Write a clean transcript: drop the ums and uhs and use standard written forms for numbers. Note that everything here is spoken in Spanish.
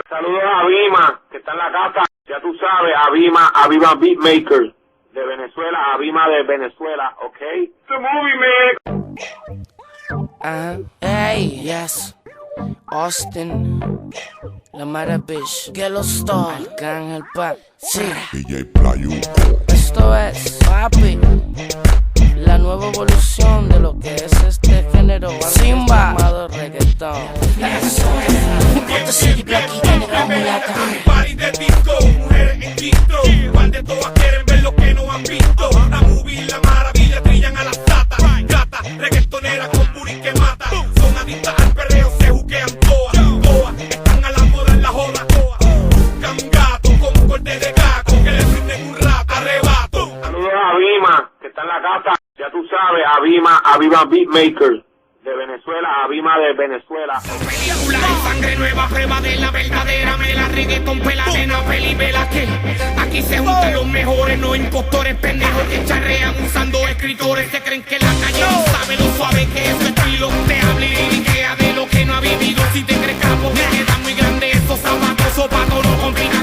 Saludos a Abima, que está en la casa. Ya tú sabes, Abima Beatmaker de Venezuela, Abima de Venezuela, ¿ok? The Movie Man. Hey, yes. Austin, La Maravilla, Gelo Star, Arcángel Pa, sí. DJ Playu. Esto es, papi, la nueva evolución de lo que es este género Simba llamado reggaetón. Eso es, un party de disco, mujeres en distro, igual de todas quieren ver lo que no han visto. La movie, La Maravilla, trillan a las tatas, gata, reggaetonera con booty que mata. Son adictas al perreo, se juquean todas, están a la moda en la joda. Buscan gato con corte de gato, que le brinden un rato, arrebato. Saludos a Abima, que está en la casa. Ya tú sabes, Abima Beatmaker de Venezuela, Abima de Venezuela. Película y sangre nueva, prueba de la verdadera. Me la reggaeton, pela nena, peli, vela que aquí se juntan los mejores, no impostores pendejos que charrean usando escritores. Se creen que la calle no sabe lo suave que es su estilo. Te habla y liriquea de lo que no ha vivido. Si te crees capo, te quedan muy grandes esos zapatos, no complican.